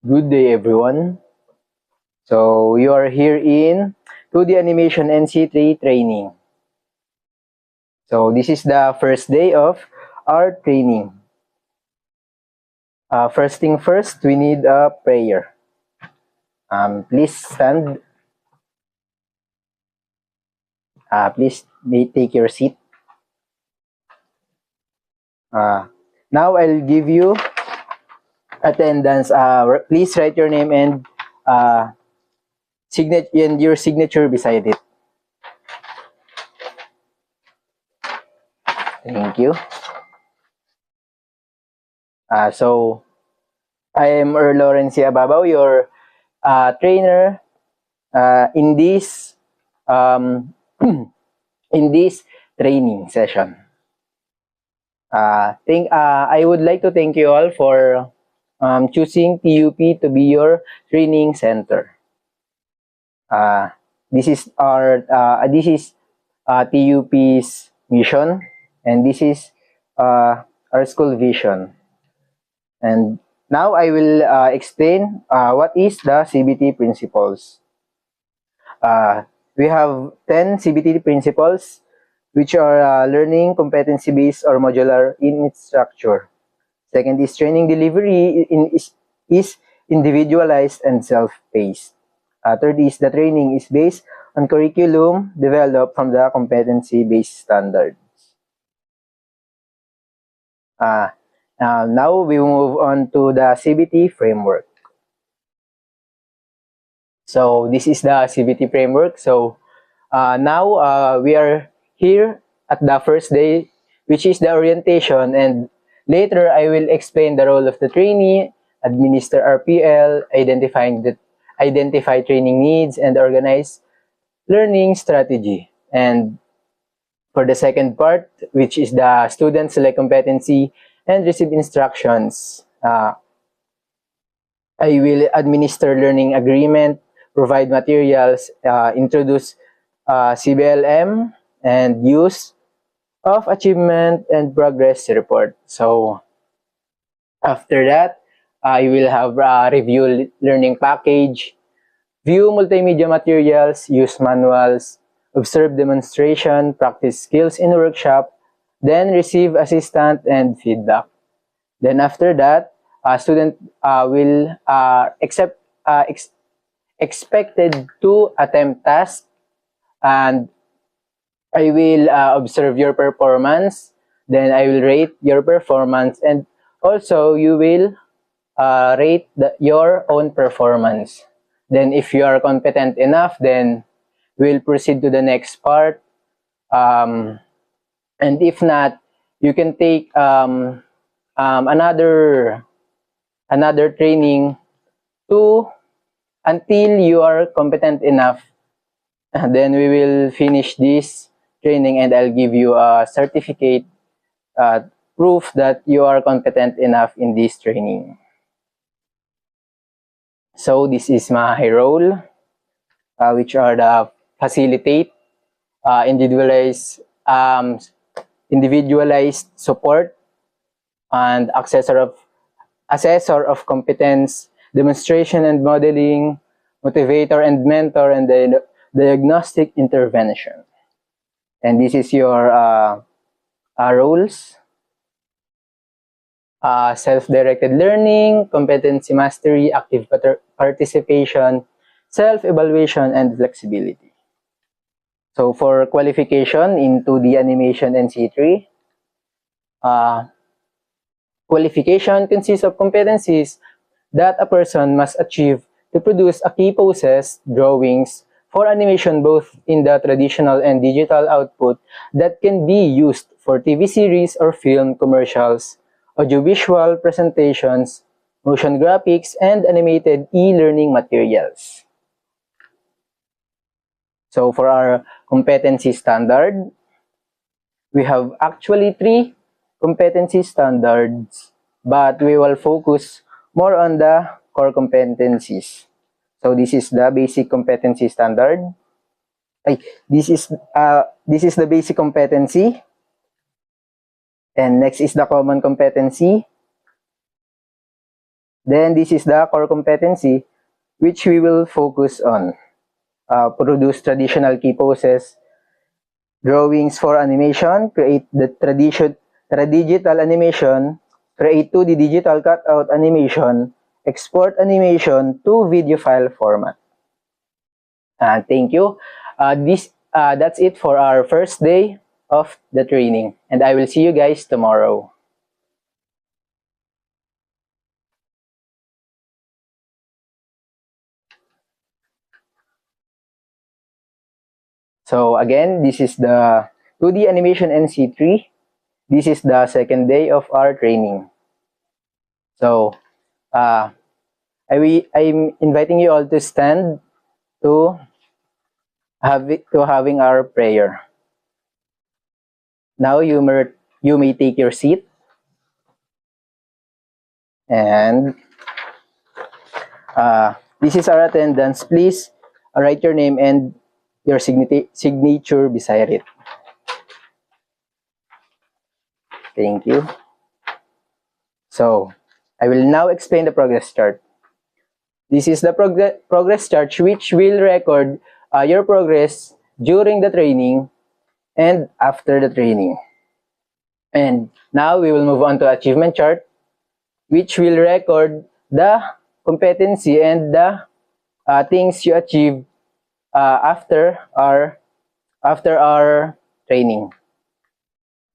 Good day, everyone. So, you are here in 2D Animation NC3 training. So, this is the first day of our training. First thing first, we need a prayer. Please stand. Please take your seat. Now, I'll give you attendance. Please write your name and your signature beside it. Thank you. So, I am Laurencia Ababaw, your trainer in this in this training session. I would like to thank you all for choosing TUP to be your training center. This is TUP's mission, and this is our school vision. And now I will explain what is the CBT principles. We have 10 CBT principles, which are learning competency-based or modular in its structure. Second is training delivery is individualized and self-paced. Third is the training is based on curriculum developed from the competency-based standards. Now we move on to the CBT framework. So this is the CBT framework. So now we are here at the first day, which is the orientation, and later I will explain the role of the trainee, administer RPL, identify training needs, and organize learning strategy. And for the second part, which is the student select competency and receive instructions, I will administer learning agreement, provide materials, introduce CBLM, and use of achievement and progress report. So after that, I will have a review learning package, view multimedia materials, use manuals, observe demonstration, practice skills in workshop, then receive assistant and feedback. Then after that, a student will expected to attempt tasks, and I will observe your performance, then I will rate your performance, and also you will rate your own performance. Then if you are competent enough, then we'll proceed to the next part. And if not, you can take another training until you are competent enough. Then we will finish this training and I'll give you a certificate proof that you are competent enough in this training. So this is my role, which are the facilitate, individualized support, and assessor of competence, demonstration and modeling, motivator and mentor, and the diagnostic intervention. And this is your roles. Self-directed learning, competency mastery, active participation, self-evaluation, and flexibility. So for qualification into the animation NC3, qualification consists of competencies that a person must achieve to produce a key poses, drawings, for animation both in the traditional and digital output that can be used for TV series or film commercials, audiovisual presentations, motion graphics, and animated e-learning materials. So for our competency standard, we have actually 3 competency standards, but we will focus more on the core competencies. So this is the basic competency standard. This is the basic competency. And next is the common competency. Then this is the core competency, which we will focus on. Produce traditional key poses, drawings for animation, create the digital animation, create 2D digital cutout animation, export animation to video file format. Thank you. That's it for our first day of the training, and I will see you guys tomorrow. So again, this is the 2D animation NC3. This is the second day of our training. So I'm inviting you all to stand to having our prayer. Now you may take your seat, and this is our attendance. Please write your name and your signature beside it. Thank you. So I will now explain the progress chart. This is the progress chart, which will record your progress during the training and after the training. And now we will move on to achievement chart, which will record the competency and the things you achieve after our training.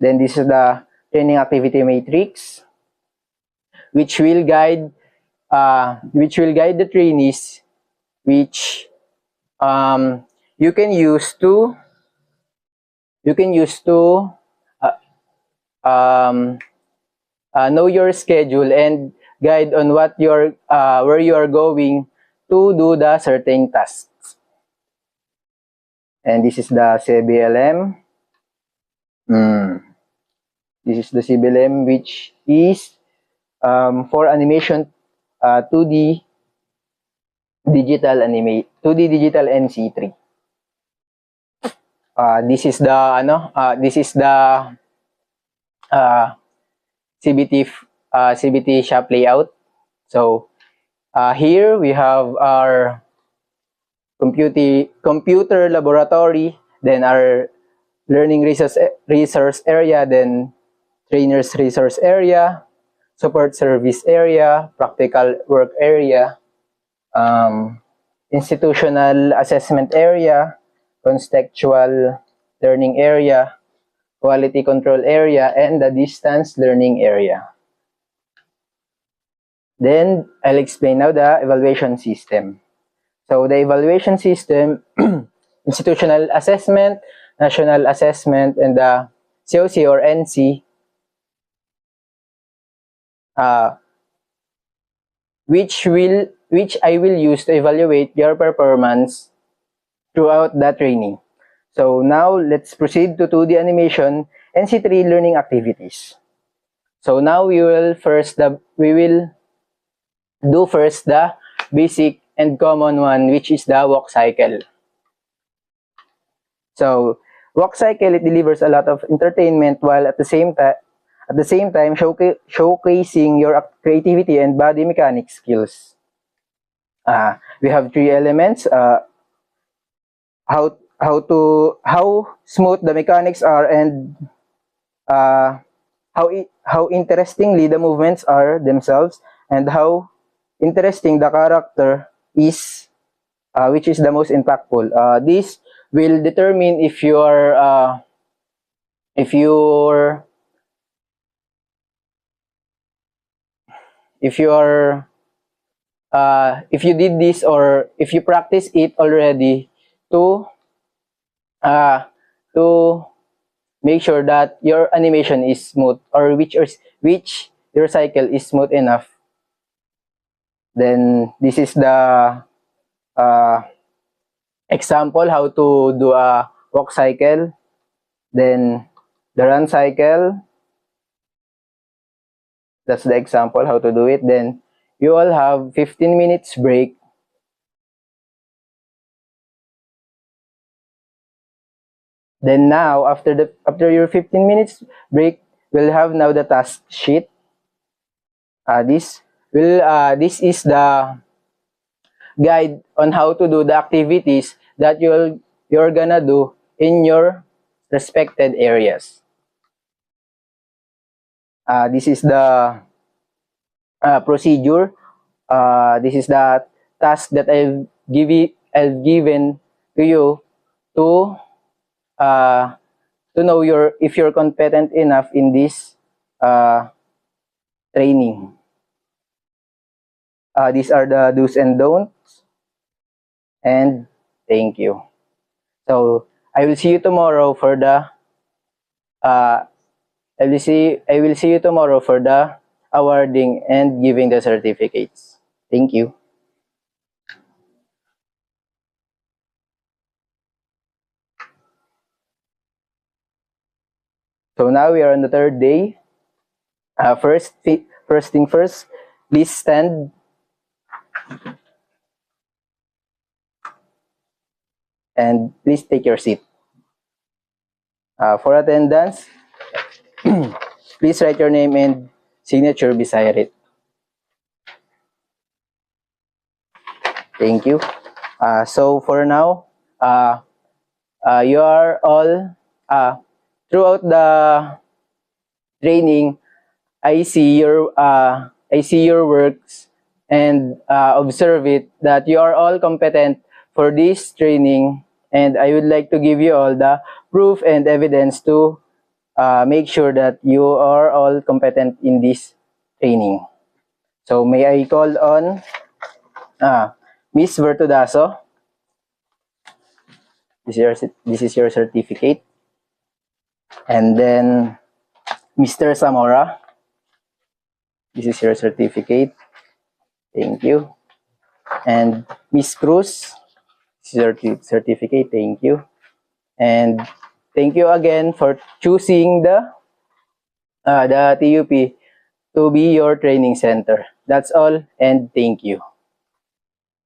Then this is the training activity matrix, which will guide the trainees, which you can use to know your schedule and guide on what where you are going to do the certain tasks. And this is the CBLM. This is the CBLM, which is for animation 2D digital NC3. This is the CBT shop layout. So here we have our computer laboratory, then our learning resource area, then trainers resource area, support service area, practical work area, institutional assessment area, contextual learning area, quality control area, and the distance learning area. Then I'll explain now the evaluation system. So the evaluation system, institutional assessment, national assessment, and the COC or NC, which I will use to evaluate your performance throughout the training. So now let's proceed to 2D animation NC3 learning activities. So now we will do first the basic and common one, which is the walk cycle. So walk cycle, it delivers a lot of entertainment while at the same time showcasing your creativity and body mechanics skills. We have three elements: how smooth the mechanics are, and how interestingly the movements are themselves, and how interesting the character is, which is the most impactful. This will determine if you did this, or if you practice it already, to make sure that your animation is smooth, or which your cycle is smooth enough. Then this is the example how to do a walk cycle. Then the run cycle, that's the example how to do it. Then you all have 15 minutes break. Then now after your 15 minutes break, we'll have now the task sheet. This This is the guide on how to do the activities that you're gonna do in your respected areas. This is the procedure. This is the task that I've given to you to know if you're competent enough in this training. These are the do's and don'ts, and thank you. So I will see you tomorrow for the I will see you tomorrow for the awarding and giving the certificates. Thank you. So now we are on the third day. First thing first, please stand. And please take your seat. For attendance, please write your name and signature beside it. Thank you. So for now, you are all, throughout the training, I see your works and observe it that you are all competent for this training, and I would like to give you all the proof and evidence to make sure that you are all competent in this training. So may I call on Miss Vertudaso. This is your certificate. And then Mr. Zamora. This is your certificate. Thank you. And Miss Cruz. This is your certificate. Thank you. And thank you again for choosing the TUP to be your training center. That's all, and thank you.